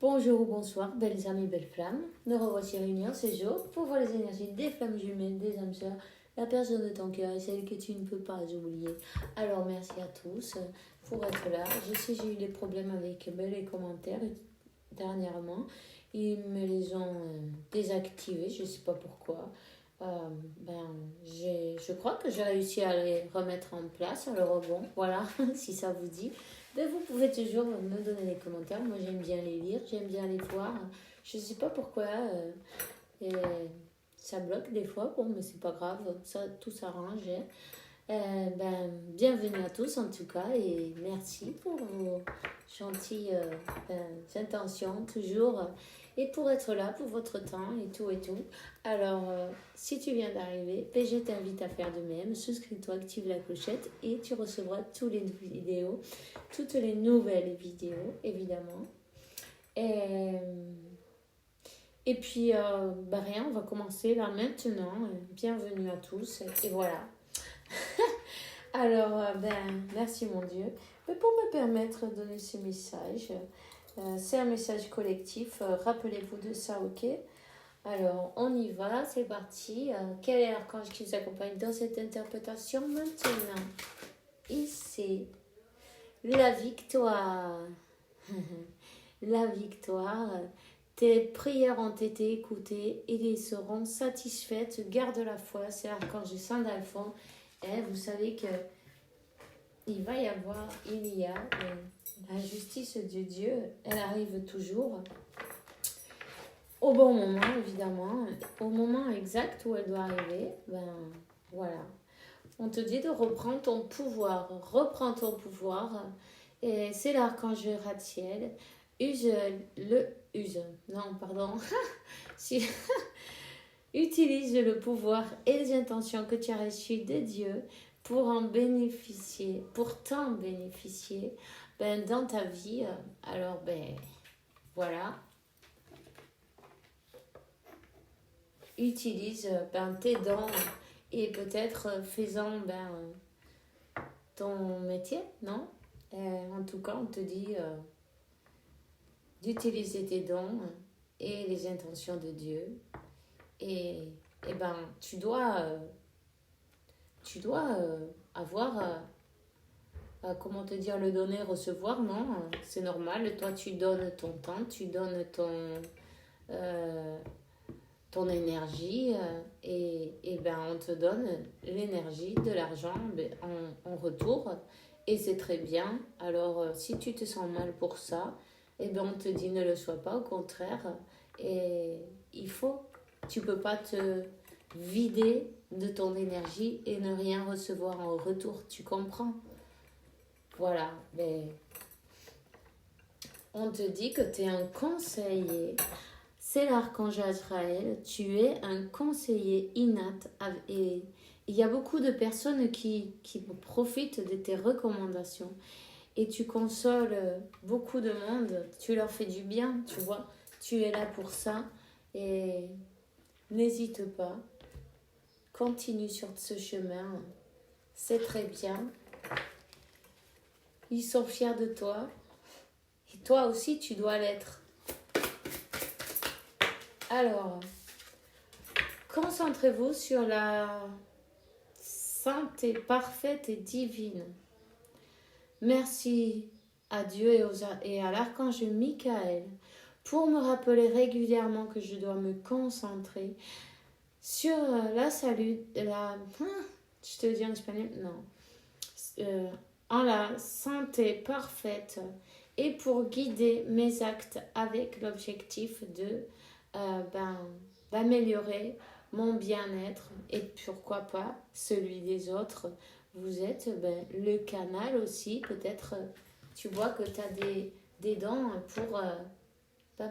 Bonjour ou bonsoir, belles âmes et belles flammes. Nous revoici réunis en ce jour pour voir les énergies des flammes jumelles, des âmes sœurs, la personne de ton cœur et celle que tu ne peux pas oublier. Alors merci à tous pour être là. Je sais j'ai eu des problèmes avec les commentaires dernièrement. Ils me les ont désactivés, je ne sais pas pourquoi. Euh, je crois que j'ai réussi à les remettre en place. Alors bon, voilà, si ça vous dit. Ben, vous pouvez toujours me donner des commentaires. Moi, j'aime bien les lire, j'aime bien les voir. Je ne sais pas pourquoi et ça bloque des fois. Bon, mais c'est pas grave, ça, tout s'arrange. Bienvenue à tous en tout cas et merci pour vos gentilles intentions toujours et pour être là pour votre temps et tout et tout. Alors, si tu viens d'arriver, je t'invite à faire de même. Souscris-toi, active la clochette et tu recevras toutes les nouvelles vidéos, évidemment. Et puis, rien, on va commencer là maintenant. Bienvenue à tous et voilà. Alors, merci mon Dieu. Mais pour me permettre de donner ce message, c'est un message collectif. Rappelez-vous de ça, ok? Alors, on y va, c'est parti. Quel est l'archange qui vous accompagne dans cette interprétation maintenant? Ici, la victoire. La victoire. Tes prières ont été écoutées et elles seront satisfaites. Garde la foi, c'est l'archange Saint Alphonse. Et vous savez que il y a la justice de Dieu, elle arrive toujours au bon moment, évidemment, au moment exact où elle doit arriver. Voilà. On te dit de reprendre ton pouvoir. Reprends ton pouvoir. Et c'est l'archange Ratziel. Utilise le pouvoir et les intentions que tu as reçues de Dieu pour en bénéficier, pour t'en bénéficier dans ta vie. Alors, voilà. Utilise tes dons et peut-être faisant ton métier, non? En tout cas, on te dit d'utiliser tes dons et les intentions de Dieu. Et tu dois avoir, comment te dire, le donner, recevoir, non? C'est normal. Toi, tu donnes ton temps, tu donnes ton énergie et on te donne l'énergie, de l'argent en retour. Et c'est très bien. Alors, si tu te sens mal pour ça, on te dit ne le sois pas, au contraire. Et il faut. Tu peux pas te vider de ton énergie et ne rien recevoir en retour. Tu comprends? Voilà. Mais on te dit que tu es un conseiller. C'est l'archange Azraël. Tu es un conseiller innatt. Et il y a beaucoup de personnes qui profitent de tes recommandations. Et tu consoles beaucoup de monde. Tu leur fais du bien, tu vois. Tu es là pour ça. Et n'hésite pas. Continue sur ce chemin. C'est très bien. Ils sont fiers de toi. Et toi aussi, tu dois l'être. Alors, concentrez-vous sur la sainteté parfaite et divine. Merci à Dieu et à l'archange Michael pour me rappeler régulièrement que je dois me concentrer sur je te dis en espagnol, non. En la santé parfaite et pour guider mes actes avec l'objectif de d'améliorer mon bien-être et pourquoi pas celui des autres. Vous êtes le canal aussi, peut-être tu vois que tu as des dons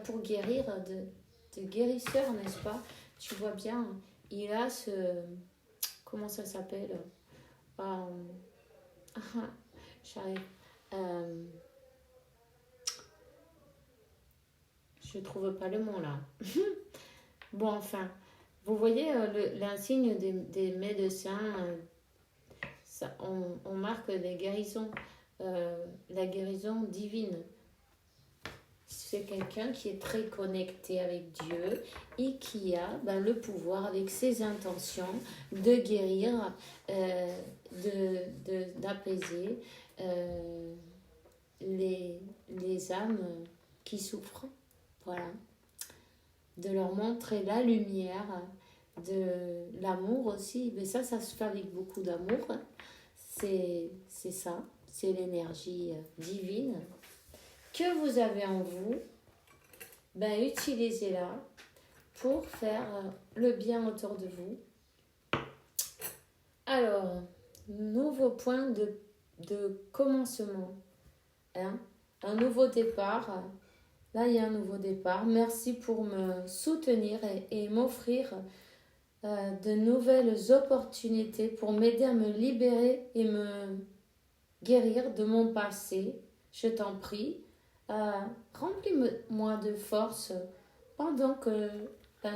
pour guérir, de guérisseur, n'est-ce pas? Tu vois bien, il a comment ça s'appelle? J'arrive. Je trouve pas le mot là. Bon, enfin, vous voyez l'insigne des médecins, on marque des guérisons, la guérison divine. c'est quelqu'un qui est très connecté avec Dieu et qui a le pouvoir, avec ses intentions, de guérir, d'apaiser les âmes qui souffrent. Voilà. De leur montrer la lumière, de l'amour aussi. Mais ça se fait avec beaucoup d'amour. C'est ça, c'est l'énergie divine que vous avez en vous. Utilisez-la pour faire le bien autour de vous. Alors, nouveau point de commencement. Un nouveau départ. Là, il y a un nouveau départ. Merci pour me soutenir et m'offrir de nouvelles opportunités pour m'aider à me libérer et me guérir de mon passé. Je t'en prie, remplis-moi de force pendant que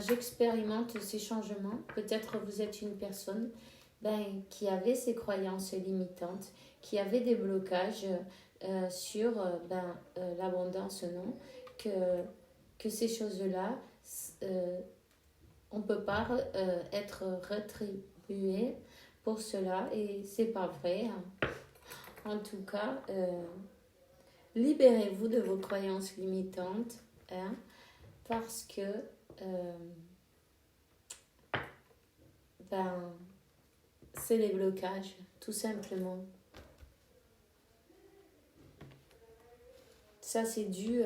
j'expérimente ces changements. Peut-être vous êtes une personne qui avait ces croyances limitantes, qui avait des blocages sur l'abondance, non, que ces choses-là, on ne peut pas être rétribué pour cela, et c'est pas vrai. En tout cas, libérez-vous de vos croyances limitantes, parce que c'est les blocages, tout simplement. Ça, c'est dû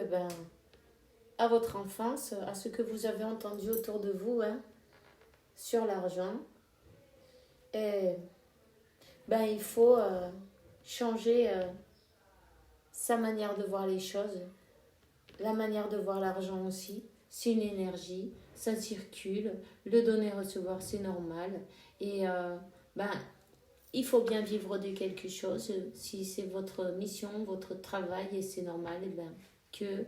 à votre enfance, à ce que vous avez entendu autour de vous sur l'argent. Et il faut changer sa manière de voir les choses, la manière de voir l'argent aussi. C'est une énergie, ça circule, le donner, recevoir, c'est normal. Et il faut bien vivre de quelque chose. Si c'est votre mission, votre travail, et c'est normal que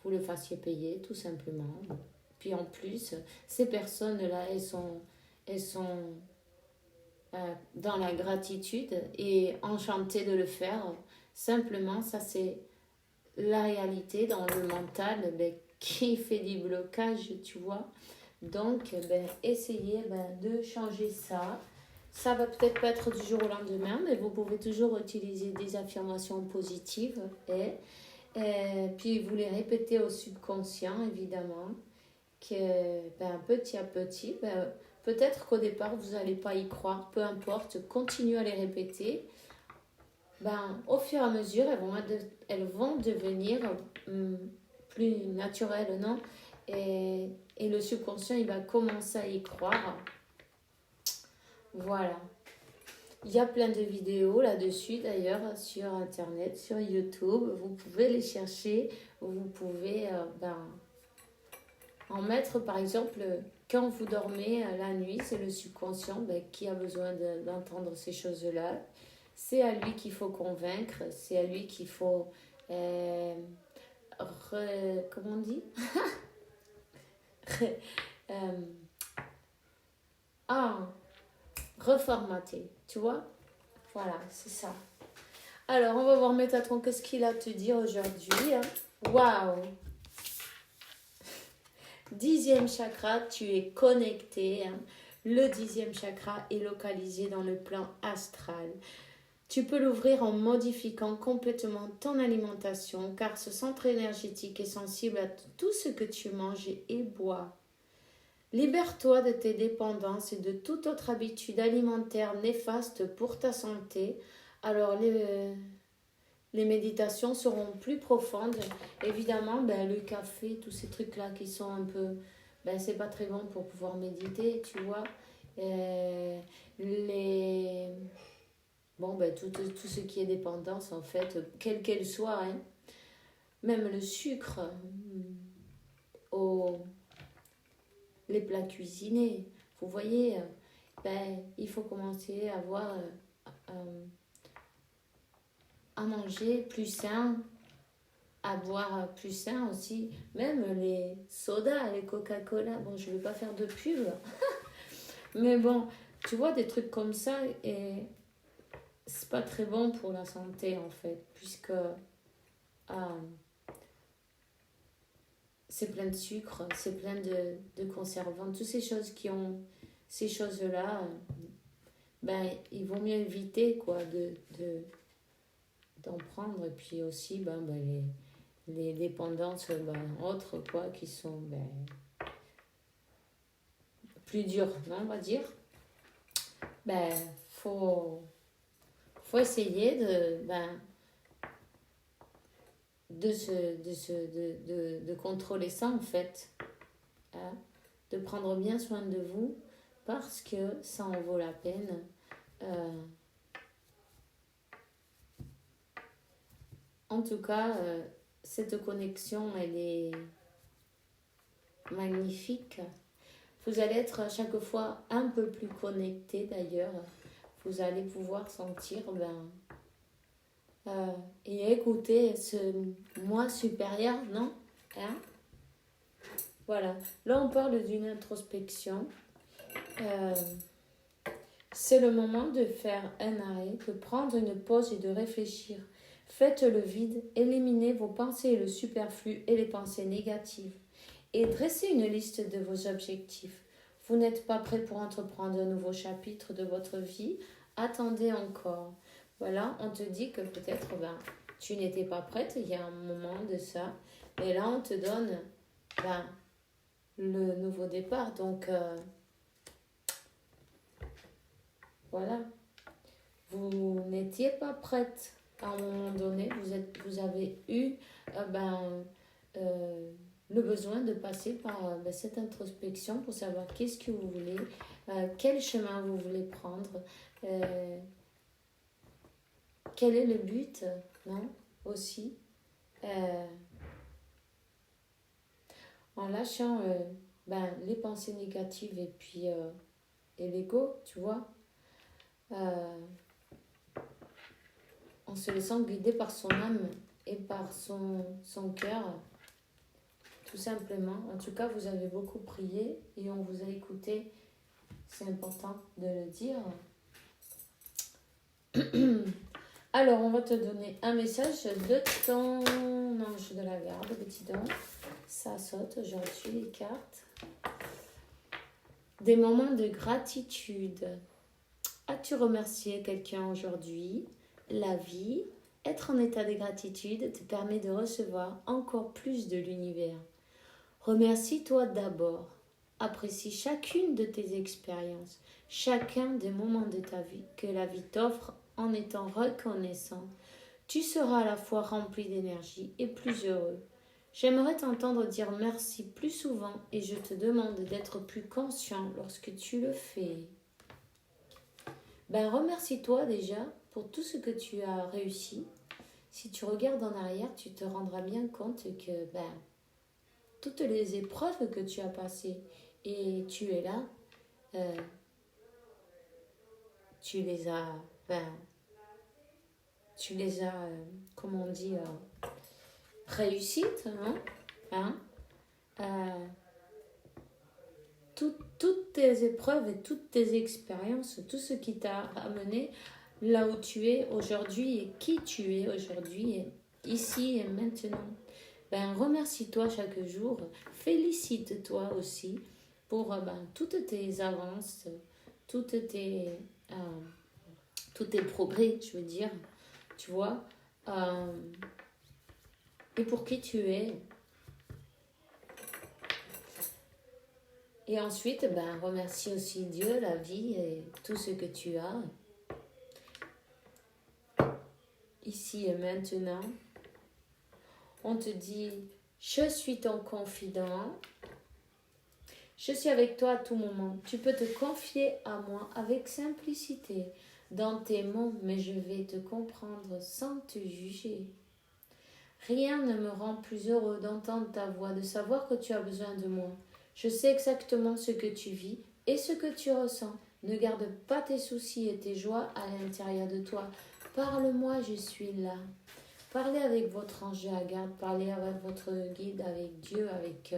vous le fassiez payer, tout simplement. Puis en plus, ces personnes-là, elles sont dans la gratitude et enchantées de le faire. Simplement, ça c'est la réalité dans le mental qui fait des blocages, tu vois. Donc, essayez de changer ça. Ça va peut-être pas être du jour au lendemain, mais vous pouvez toujours utiliser des affirmations positives et puis vous les répétez au subconscient, évidemment, que petit à petit, peut-être qu'au départ vous n'allez pas y croire, peu importe, continuez à les répéter. Au fur et à mesure, elles vont devenir plus naturelles, non? Et le subconscient, il va commencer à y croire. Voilà. Il y a plein de vidéos là-dessus, d'ailleurs, sur Internet, sur YouTube. Vous pouvez les chercher. Vous pouvez en mettre, par exemple, quand vous dormez la nuit, c'est le subconscient qui a besoin d'entendre ces choses-là. C'est à lui qu'il faut convaincre. C'est à lui qu'il faut... comment on dit reformater, tu vois. Voilà, c'est ça. Alors, on va voir Métatron, qu'est-ce qu'il a à te dire aujourd'hui. Waouh! 10e chakra, tu es connecté. Le 10e chakra est localisé dans le plan astral. Tu peux l'ouvrir en modifiant complètement ton alimentation, car ce centre énergétique est sensible à tout ce que tu manges et bois. Libère-toi de tes dépendances et de toute autre habitude alimentaire néfaste pour ta santé. Alors, les méditations seront plus profondes. Évidemment, le café, tous ces trucs-là qui sont un peu... c'est pas très bon pour pouvoir méditer, tu vois. Tout ce qui est dépendance, en fait, quelle qu'elle soit, même le sucre, les plats cuisinés, vous voyez, il faut commencer à voir... à manger plus sain, à boire plus sain aussi. Même les sodas, les Coca-Cola, bon, je ne vais pas faire de pub, mais bon, tu vois, des trucs comme ça, et c'est pas très bon pour la santé, en fait, puisque c'est plein de sucre, c'est plein de conservants, toutes ces choses qui ont ces choses-là, ben, il vaut mieux éviter quoi, d'en prendre. Et puis aussi les dépendances autres quoi, qui sont plus dures, non, on va dire. Ben, faut essayer de contrôler ça en fait, hein, de prendre bien soin de vous parce que ça en vaut la peine. En tout cas, cette connexion, elle est magnifique. Vous allez être à chaque fois un peu plus connecté d'ailleurs. Vous allez pouvoir sentir et écouter ce moi supérieur, non? Hein? Voilà. Là, on parle d'une introspection. C'est le moment de faire un arrêt, de prendre une pause et de réfléchir. Faites le vide, éliminez vos pensées et le superflu et les pensées négatives. Et dressez une liste de vos objectifs. Vous n'êtes pas prêt pour entreprendre un nouveau chapitre de votre vie. Attendez encore. Voilà, on te dit que peut-être tu n'étais pas prête, il y a un moment de ça. Et là, on te donne le nouveau départ. Donc, voilà. Vous n'étiez pas prête à un moment donné. Vous avez eu le besoin de passer par cette introspection pour savoir qu'est-ce que vous voulez, quel chemin vous voulez prendre, quel est le but, non, aussi. En lâchant les pensées négatives et puis et l'ego, tu vois, en se laissant guider par son âme et par son cœur, tout simplement. En tout cas, vous avez beaucoup prié et on vous a écouté, c'est important de le dire. Alors, on va te donner un message de ton ange de la garde, petit don. Ça saute aujourd'hui, les cartes. Des moments de gratitude. As-tu remercié quelqu'un aujourd'hui? La vie, être en état de gratitude te permet de recevoir encore plus de l'univers. Remercie-toi d'abord. Apprécie chacune de tes expériences, chacun des moments de ta vie que la vie t'offre en étant reconnaissant. Tu seras à la fois rempli d'énergie et plus heureux. J'aimerais t'entendre dire merci plus souvent et je te demande d'être plus conscient lorsque tu le fais. Remercie-toi déjà pour tout ce que tu as réussi. Si tu regardes en arrière, tu te rendras bien compte que toutes les épreuves que tu as passées et tu es là, tu les as, comment on dit, réussites, hein? Toutes tes épreuves et toutes tes expériences, tout ce qui t'a amené là où tu es aujourd'hui et qui tu es aujourd'hui, ici et maintenant. Remercie-toi chaque jour, félicite-toi aussi pour toutes tes avances, tous tes progrès, je veux dire, tu vois, et pour qui tu es. Et ensuite, remercie aussi Dieu, la vie et tout ce que tu as, ici et maintenant. On te dit, je suis ton confident, je suis avec toi à tout moment. Tu peux te confier à moi avec simplicité dans tes mots, mais je vais te comprendre sans te juger. Rien ne me rend plus heureux d'entendre ta voix, de savoir que tu as besoin de moi. Je sais exactement ce que tu vis et ce que tu ressens. Ne garde pas tes soucis et tes joies à l'intérieur de toi. Parle-moi, je suis là. Parlez avec votre ange de la garde, parlez avec votre guide, avec Dieu, avec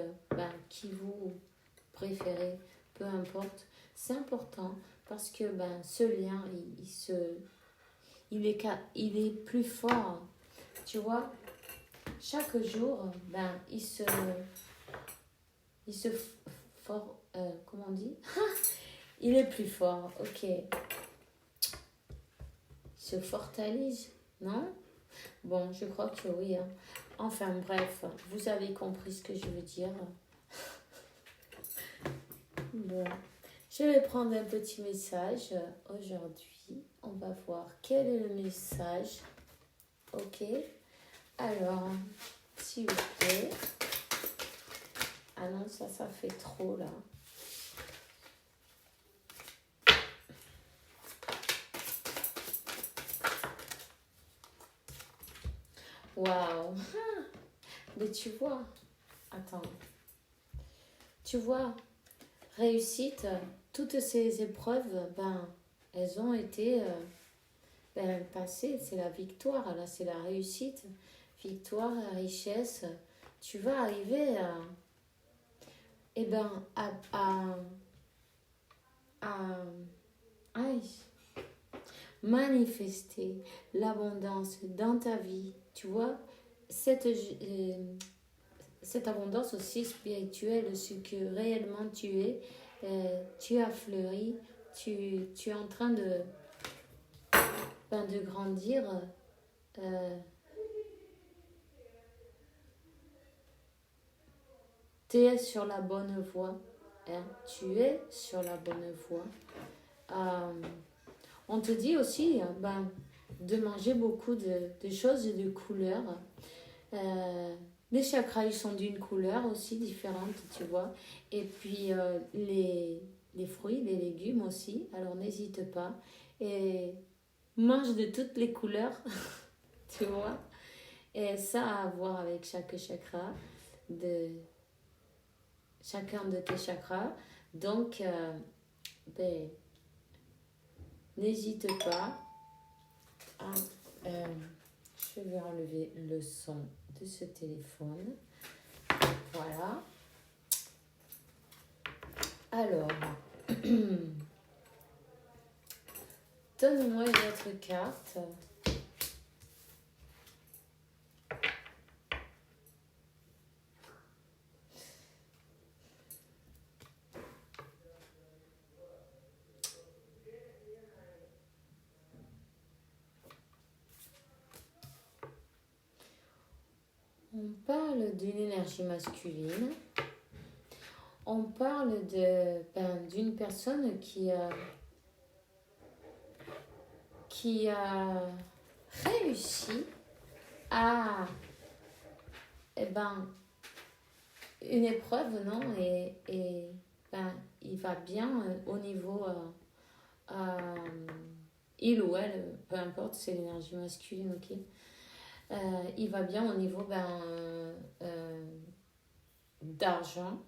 qui vous préférez, peu importe. C'est important parce que ce lien, il est plus fort. Tu vois, chaque jour, ben, comment on dit? Il est plus fort, ok. Il se fortalise, non? Bon, je crois que oui. Hein. Enfin bref, vous avez compris ce que je veux dire. Bon, je vais prendre un petit message aujourd'hui. On va voir quel est le message. Ok. Alors, s'il vous plaît. Ah non, ça fait trop là. Waouh. Mais tu vois, attends. Tu vois, réussite, toutes ces épreuves, ben, elles ont été passées. C'est la victoire, là, c'est la réussite. Victoire, richesse. Tu vas arriver à, eh ben, aïe, manifester l'abondance dans ta vie. Tu vois, cette abondance aussi spirituelle, ce que réellement tu es, tu as fleuri, tu es en train de grandir. Tu es sur la bonne voie. Hein, tu es sur la bonne voie. On te dit aussi de manger beaucoup de choses et de couleurs. Les chakras, ils sont d'une couleur aussi différente, tu vois. Et puis, les fruits, les légumes aussi. Alors, n'hésite pas. Et mange de toutes les couleurs, tu vois. Et ça a à voir avec chaque chakra, chacun de tes chakras. Donc, n'hésite pas à... je vais enlever le son de ce téléphone. Voilà. Alors, donne-moi une autre carte. On parle d'une énergie masculine. On parle d'une personne qui a réussi à une épreuve, non? Et il va bien au niveau il ou elle, peu importe, c'est l'énergie masculine, ok? Il va bien au niveau d'argent.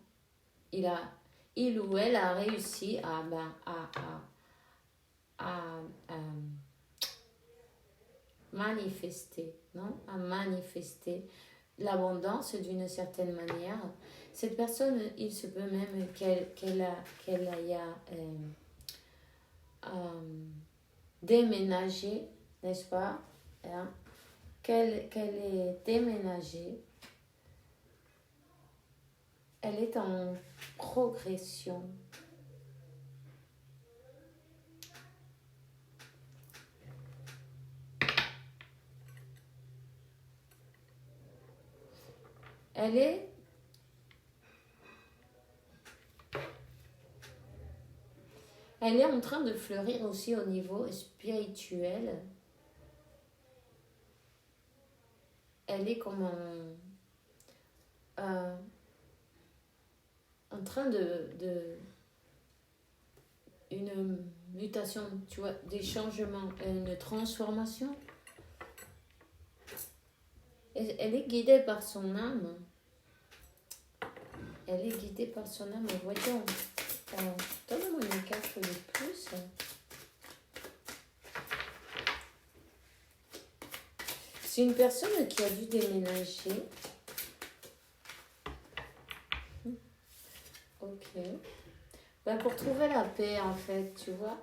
Il ou elle a réussi à manifester, non? À manifester l'abondance d'une certaine manière. Cette personne, il se peut même qu'elle ait déménagé, n'est-ce pas? Hein? Qu'elle ait déménagé. Elle est en progression. Elle est en train de fleurir aussi au niveau spirituel. Elle est comme en train de une mutation, tu vois, des changements, une transformation. Elle est guidée par son âme. Elle est guidée par son âme. Voyons. Donne-moi une carte de plus. C'est une personne qui a dû déménager. Ok. Pour trouver la paix, en fait, tu vois.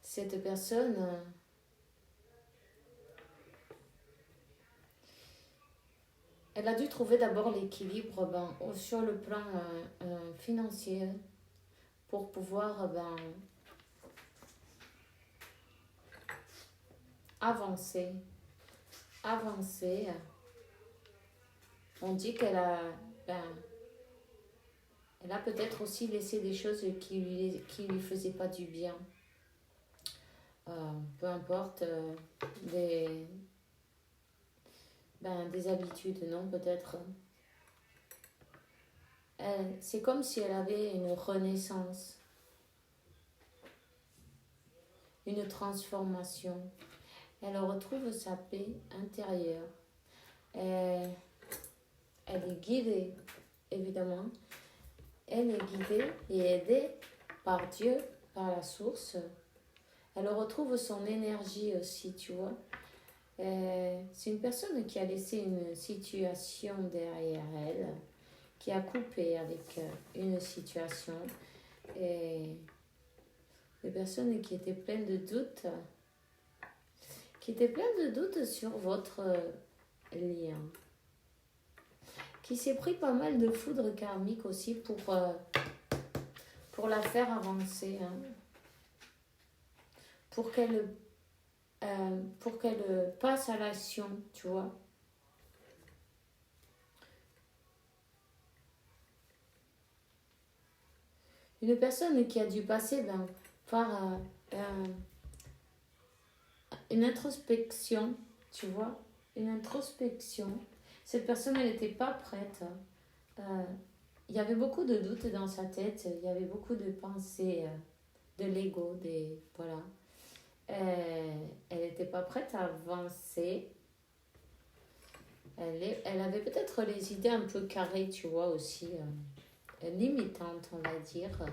Cette personne, Elle a dû trouver d'abord l'équilibre sur le plan financier pour pouvoir avancer. Avancer. On dit qu'elle a, elle a peut-être aussi laissé des choses qui lui faisaient pas du bien. Peu importe, des habitudes, non, peut-être. C'est comme si elle avait une renaissance, une transformation. Elle retrouve sa paix intérieure. Elle est guidée, évidemment. Elle est guidée et aidée par Dieu, par la source. Elle retrouve son énergie aussi, tu vois. C'est une personne qui a laissé une situation derrière elle, qui a coupé avec une situation. Et des personnes qui étaient pleines de doutes, sur votre lien. Qui s'est pris pas mal de foudre karmique aussi pour la faire avancer. Hein. Pour qu'elle passe à l'action, tu vois. Une personne qui a dû passer par une introspection, tu vois, une introspection. Cette personne, elle n'était pas prête. Il y avait beaucoup de doutes dans sa tête, il y avait beaucoup de pensées, de l'ego, voilà. Elle n'était pas prête à avancer. Elle avait peut-être les idées un peu carrées, tu vois, aussi, limitantes, on va dire.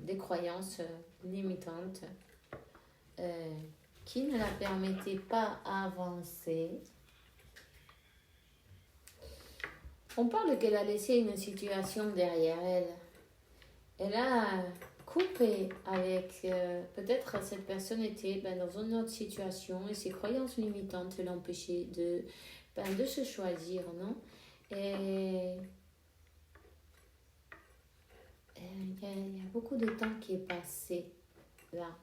Des croyances limitantes qui ne la permettaient pas d'avancer. On parle qu'elle a laissé une situation derrière elle. Elle a coupé avec... peut-être cette personne était dans une autre situation et ses croyances limitantes l'empêchaient de se choisir, non? Et il y a beaucoup de temps qui est passé là.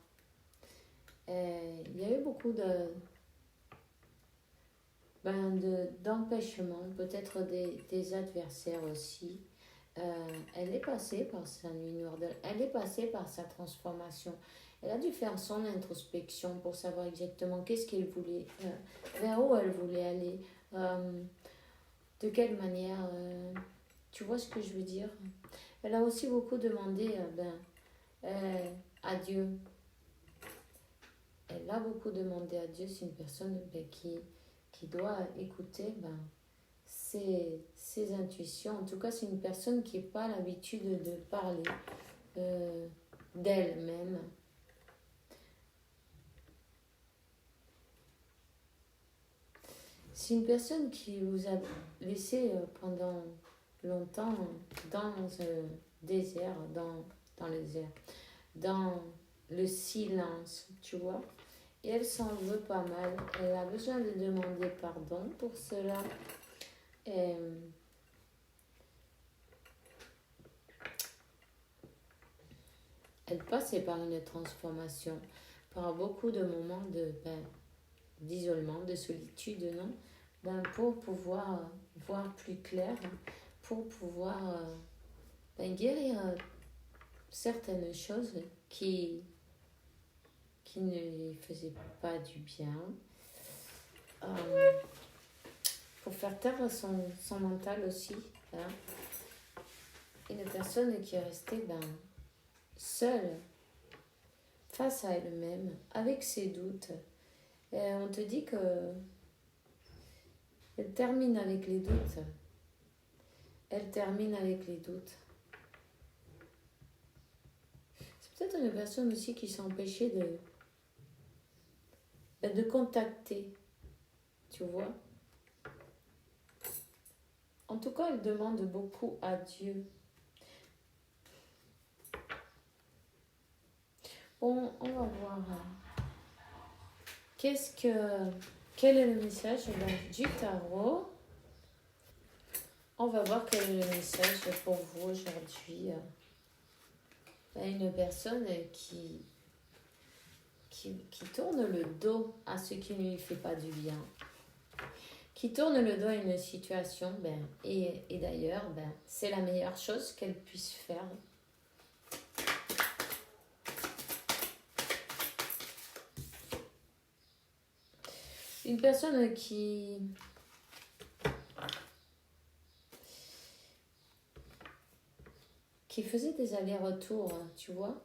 Il y a eu beaucoup d'empêchements, peut-être des adversaires aussi. Elle est passée par sa nuit noire, elle est passée par sa transformation. Elle a dû faire son introspection pour savoir exactement qu'est-ce qu'elle voulait, vers où elle voulait aller, de quelle manière, tu vois ce que je veux dire. Elle a aussi beaucoup demandé à Dieu. Elle a beaucoup demandé à Dieu. C'est une personne qui doit écouter ses intuitions. En tout cas, c'est une personne qui n'a pas l'habitude de parler d'elle-même. C'est une personne qui vous a laissé pendant longtemps dans le désert, dans les airs, dans le silence, tu vois. Et elle s'en veut pas mal. Elle a besoin de demander pardon pour cela. Elle passait par une transformation, par beaucoup de moments d'isolement, de solitude, non? Pour pouvoir voir plus clair, pour pouvoir guérir certaines choses qui ne lui faisaient pas du bien, pour faire taire son mental aussi. Hein. Une personne qui est restée seule, face à elle-même, avec ses doutes. Et on te dit que elle termine avec les doutes. Elle termine avec les doutes. C'est peut-être une personne aussi qui s'est empêchée de contacter, tu vois. En tout cas, elle demande beaucoup à Dieu. Bon, on va voir. Quel est le message du tarot On va voir quel est le message pour vous aujourd'hui. Une personne qui tourne le dos à ce qui ne lui fait pas du bien, qui tourne le dos à une situation, et d'ailleurs, c'est la meilleure chose qu'elle puisse faire. Une personne qui faisait des allers-retours, tu vois.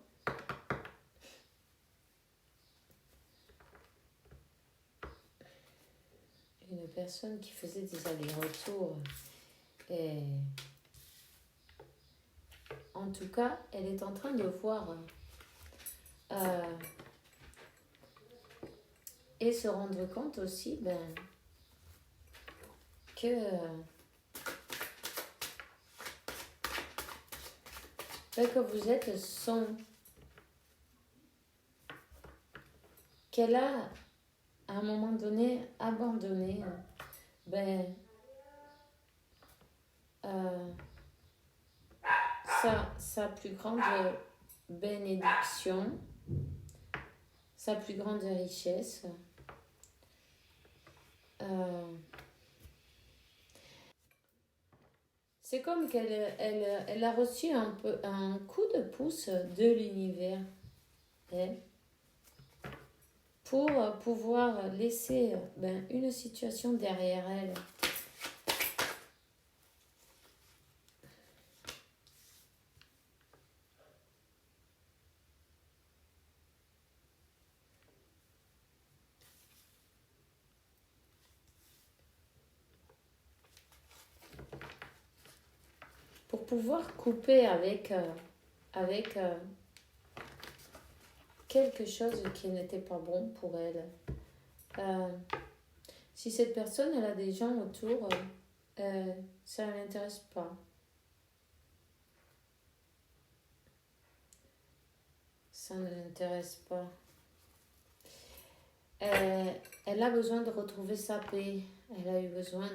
Une personne qui faisait des allers-retours. Et en tout cas, elle est en train de voir et se rendre compte aussi que vous êtes qu'elle a à un moment donné abandonné sa plus grande bénédiction, sa plus grande richesse. C'est comme qu'elle a reçu un coup de pouce de l'univers pour pouvoir laisser une situation derrière elle. Pour pouvoir couper avec quelque chose qui n'était pas bon pour elle. Si cette personne, elle a des gens autour, ça ne l'intéresse pas. Ça ne l'intéresse pas. Elle a besoin de retrouver sa paix. Elle a eu besoin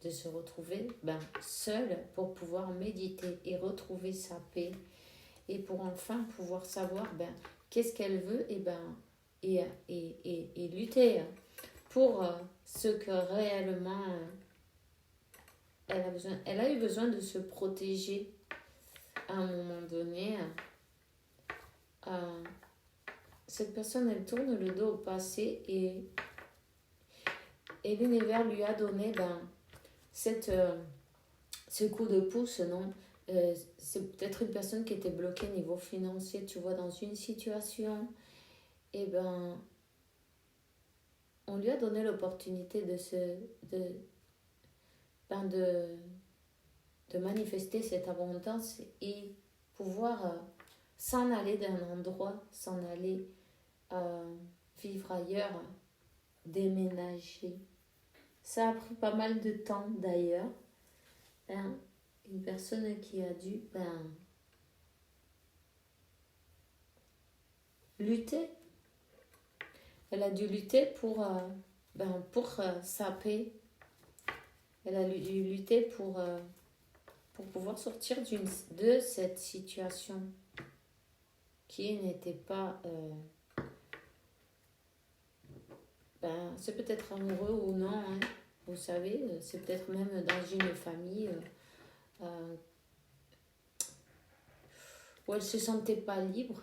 de se retrouver seule pour pouvoir méditer et retrouver sa paix. Et pour enfin pouvoir savoir qu'est-ce qu'elle veut et lutter pour ce que réellement elle a besoin. Elle a eu besoin de se protéger à un moment donné. Cette personne, elle tourne le dos au passé et l'univers lui a donné ce coup de pouce, non? C'est peut-être une personne qui était bloquée au niveau financier, tu vois, dans une situation. Et on lui a donné l'opportunité de manifester cette abondance et pouvoir s'en aller d'un endroit, s'en aller vivre ailleurs, déménager. Ça a pris pas mal de temps d'ailleurs. Une personne qui a dû lutter. Elle a dû lutter pour sa paix. Elle a dû lutter pour pouvoir sortir de cette situation qui n'était pas... c'est peut-être amoureux ou non, hein. Vous savez, c'est peut-être même dans une famille où elle ne se sentait pas libre.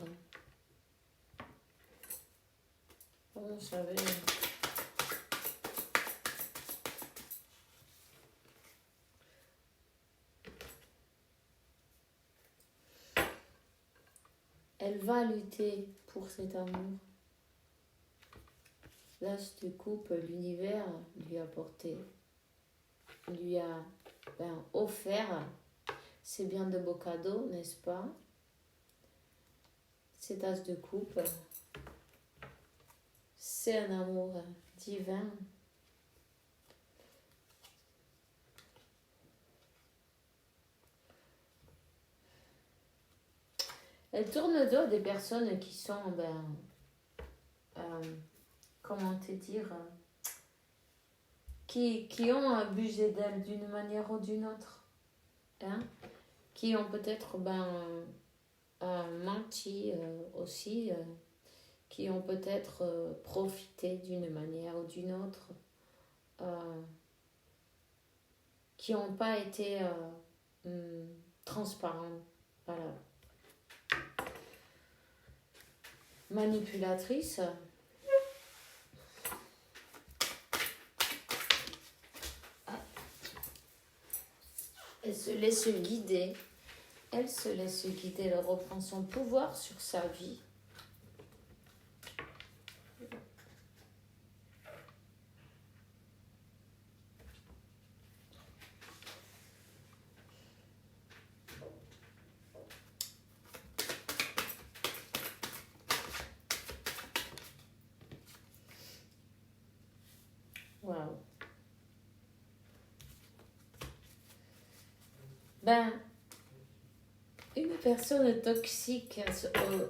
Vous savez... Elle va lutter pour cet amour. L'as de coupe, l'univers lui a apporté, lui a offert. C'est bien de beaux cadeaux, n'est-ce pas? Cet as de coupe, c'est un amour divin. Elle tourne le dos des personnes qui sont, comment te dire, qui ont abusé d'elle d'une manière ou d'une autre. hein, qui ont peut-être menti aussi, qui ont peut-être profité d'une manière ou d'une autre, qui n'ont pas été transparents. Voilà. Manipulatrice. Elle se laisse guider. Elle se laisse guider. Elle reprend son pouvoir sur sa vie. Waouh. Une personne toxique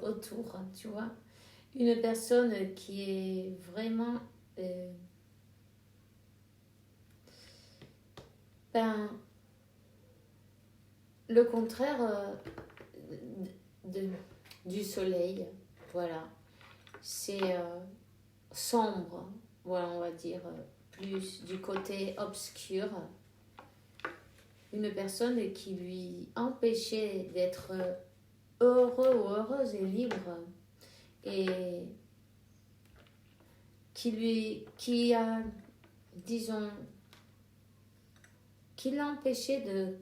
autour, tu vois. Une personne qui est vraiment... le contraire du soleil, voilà. C'est sombre, voilà, on va dire, plus du côté obscur. Une personne qui lui empêchait d'être heureux ou heureuse et libre, et qui a, disons, qui l'a empêché de,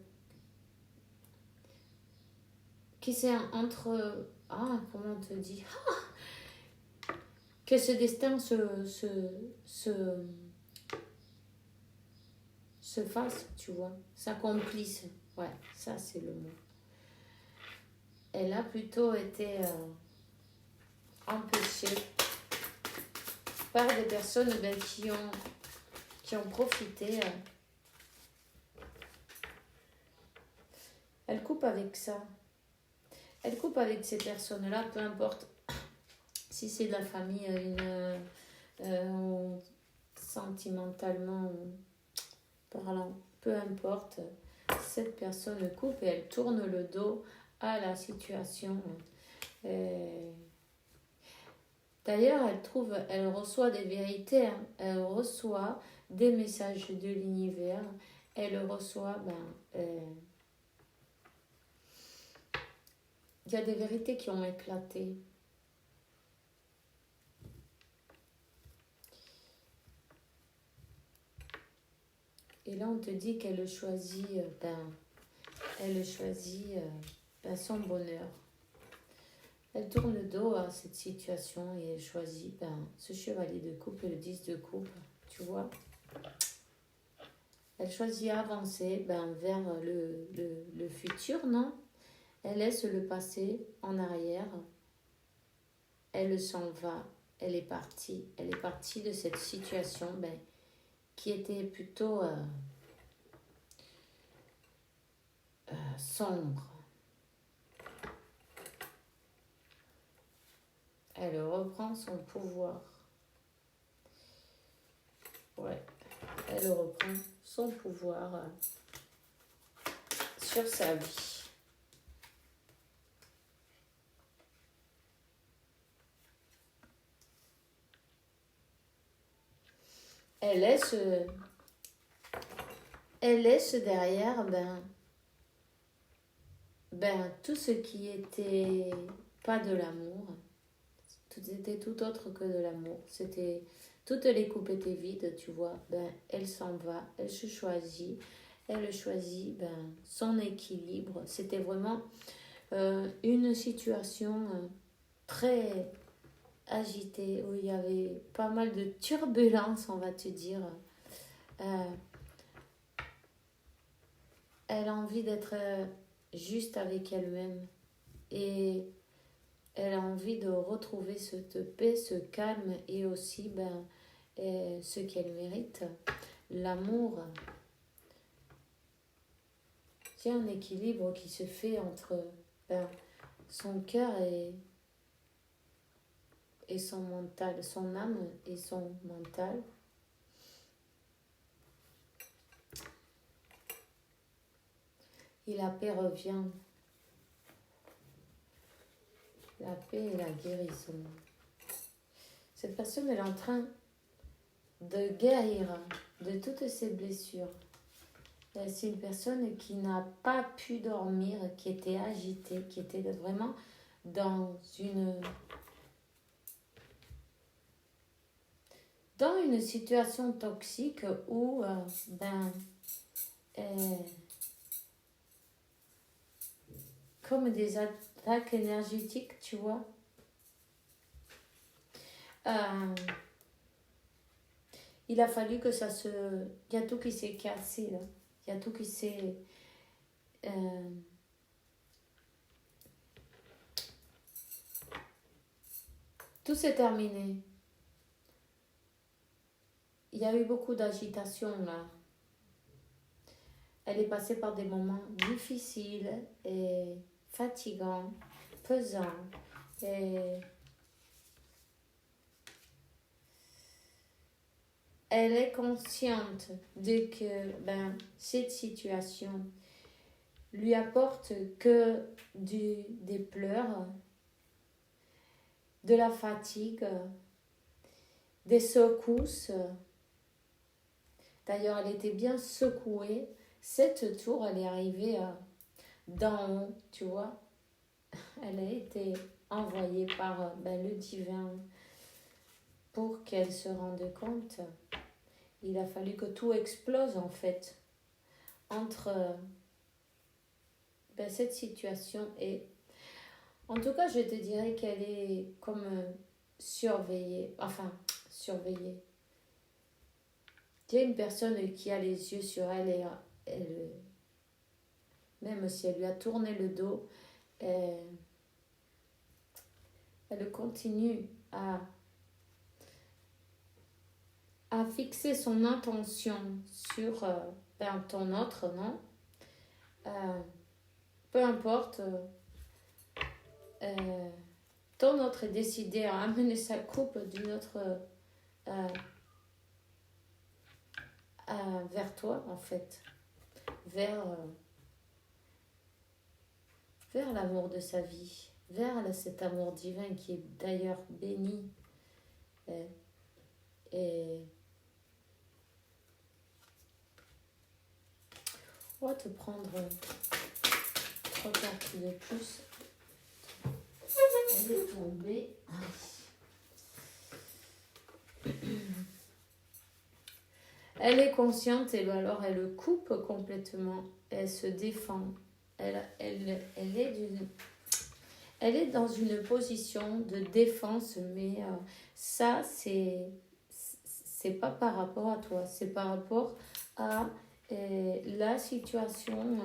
qui c'est entre, comment on te dit, que ce destin se fasse, tu vois, s'accomplisse. Ouais, ça c'est le mot. Elle a plutôt été empêchée par des personnes qui ont profité. Elle coupe avec ça. Elle coupe avec ces personnes-là, peu importe si c'est de la famille, sentimentalement parlant, peu importe. Cette personne coupe et elle tourne le dos à la situation. D'ailleurs, elle reçoit des vérités, hein. Elle reçoit des messages de l'univers. Elle reçoit, il y a des vérités qui ont éclaté. Et là, on te dit qu'elle choisit, son bonheur. Elle tourne le dos à cette situation et elle choisit ce chevalier de coupe et le 10 de coupe, tu vois. Elle choisit avancer vers le futur, non? Elle laisse le passé en arrière. Elle s'en va. Elle est partie. Elle est partie de cette situation qui était plutôt sombre. Elle reprend son pouvoir. Ouais, elle reprend son pouvoir sur sa vie. Elle laisse derrière tout ce qui était pas de l'amour. Tout était tout autre que de l'amour. Toutes les coupes étaient vides, tu vois. Elle s'en va, elle se choisit. Elle choisit son équilibre. C'était vraiment une situation très agitée, où il y avait pas mal de turbulences, on va te dire. Elle a envie d'être juste avec elle-même. Et elle a envie de retrouver cette paix, ce calme et aussi ce qu'elle mérite, l'amour. C'est un équilibre qui se fait entre son cœur et son mental, son âme et son mental. Et la paix revient. La paix et la guérison. Cette personne, elle est en train de guérir de toutes ses blessures. C'est une personne qui n'a pas pu dormir, qui était agitée, qui était vraiment dans une situation toxique où comme des attaques énergétiques, tu vois. Il a fallu que ça se... Il y a tout qui s'est cassé, là. Il y a tout qui s'est... Tout s'est terminé. Il y a eu beaucoup d'agitation, là. Elle est passée par des moments difficiles et fatigants, pesants. Et elle est consciente de que cette situation lui apporte que des pleurs, de la fatigue, des secousses. D'ailleurs, elle était bien secouée. Cette tour, elle est arrivée d'en haut, tu vois. Elle a été envoyée par le divin pour qu'elle se rende compte. Il a fallu que tout explose, en fait, entre cette situation et... En tout cas, je te dirais qu'elle est comme surveillée. Enfin, surveillée. Il y a une personne qui a les yeux sur elle et elle, même si elle lui a tourné le dos, elle continue à fixer son attention sur ton autre, non? Peu importe, ton autre est décidé à amener sa coupe d'une autre vers toi, en fait, vers l'amour de sa vie, vers cet amour divin qui est d'ailleurs béni. Et on va te prendre 3 cartes de plus. Elle est tombée. Elle est consciente et alors elle le coupe complètement. Elle se défend. Elle est dans une position de défense, mais ça, c'est pas par rapport à toi. C'est par rapport à la situation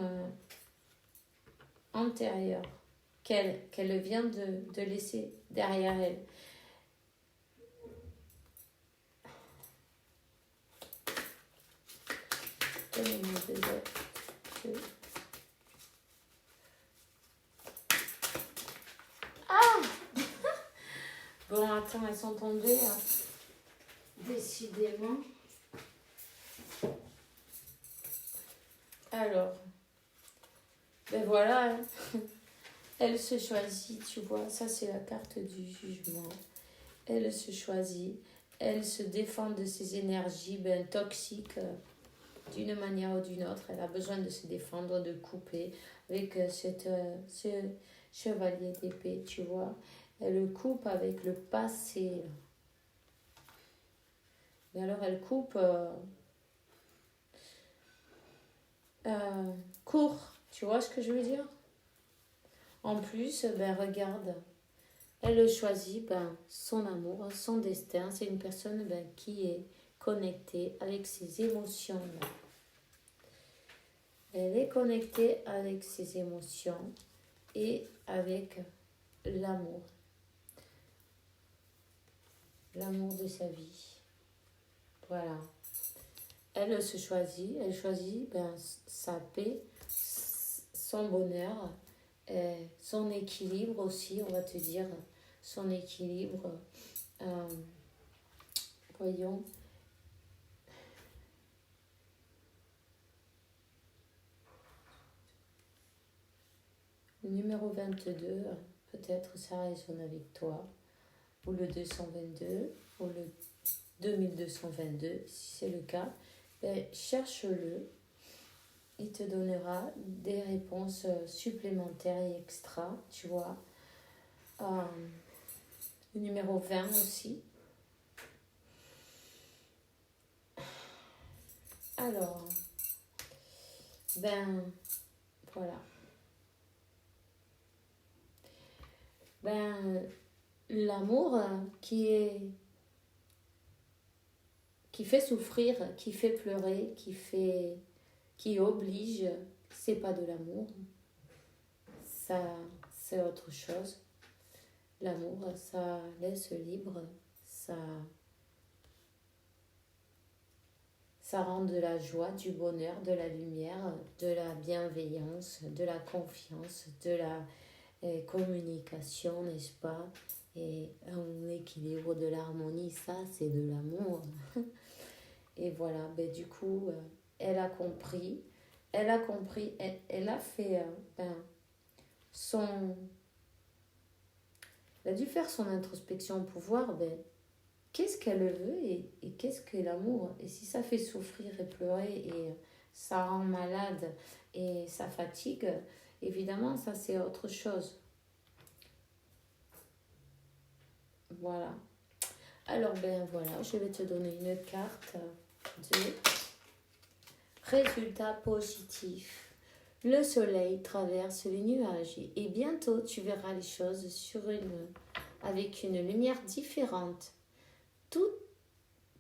antérieure qu'elle vient de laisser derrière elle. Ah bon, attends, elles sont tombées décidément. Alors, voilà, elle se choisit, tu vois, ça c'est la carte du jugement. Elle se choisit, elle se défend de ses énergies toxiques d'une manière ou d'une autre. Elle a besoin de se défendre, de couper avec ce chevalier d'épée, tu vois. Elle le coupe avec le passé. Mais alors elle coupe court, tu vois ce que je veux dire? En plus, regarde, elle choisit son amour, son destin. C'est une personne qui est connectée avec ses émotions. Elle est connectée avec ses émotions et avec l'amour. L'amour de sa vie. Voilà. Elle se choisit, elle choisit sa paix, son bonheur, son équilibre aussi, on va te dire, son équilibre. Voyons. Le numéro 22, peut-être ça résonne avec toi. Ou le 222, ou le 2222, si c'est le cas. Ben, cherche-le. Il te donnera des réponses supplémentaires et extra, tu vois. Le numéro 20 aussi. Alors, ben, voilà. Ben, l'amour qui fait souffrir, qui fait pleurer, qui oblige, c'est pas de l'amour. Ça, c'est autre chose. L'amour, ça laisse libre, ça rend de la joie, du bonheur, de la lumière, de la bienveillance, de la confiance, de la communication, n'est-ce pas? Et un équilibre, de l'harmonie, ça c'est de l'amour. Et voilà, ben, du coup, elle a compris, elle a fait son... Elle a dû faire son introspection pour voir qu'est-ce qu'elle veut et qu'est-ce que l'amour. Et si ça fait souffrir et pleurer et ça rend malade et ça fatigue, évidemment, ça c'est autre chose. Voilà. Alors, ben voilà, je vais te donner une carte de résultats positifs. Le soleil traverse les nuages et bientôt tu verras les choses avec une lumière différente. Tout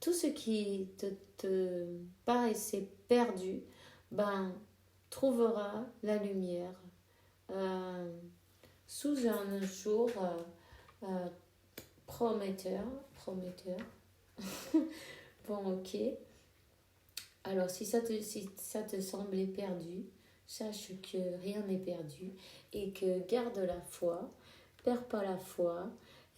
ce qui te paraissait perdu, trouvera la lumière sous un jour prometteur. Bon, ok. Alors, si ça te semblait perdu, sache que rien n'est perdu et que garde la foi, perds pas la foi.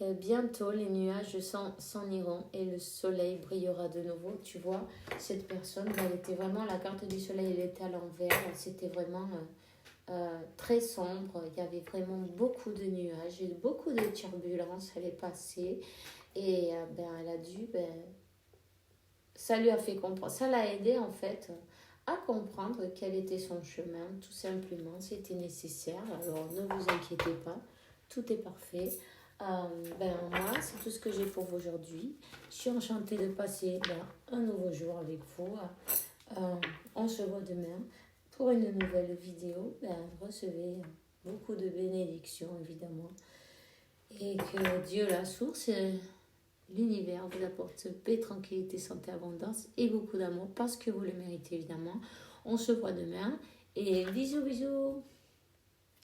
Bientôt, les nuages s'en iront et le soleil brillera de nouveau. Tu vois, cette personne, elle était vraiment, la carte du soleil, elle était à l'envers. C'était vraiment très sombre. Il y avait vraiment beaucoup de nuages et beaucoup de turbulences. Elle est passée et elle a dû... ça lui a fait comprendre, ça l'a aidé en fait à comprendre quel était son chemin, tout simplement, c'était nécessaire. Alors ne vous inquiétez pas, tout est parfait. Moi, c'est tout ce que j'ai pour vous aujourd'hui. Je suis enchantée de passer un nouveau jour avec vous. On se voit demain pour une nouvelle vidéo. Recevez beaucoup de bénédictions, évidemment. Et que Dieu, la source, l'univers vous apporte paix, tranquillité, santé, abondance et beaucoup d'amour parce que vous le méritez, évidemment. On se voit demain et bisous, bisous.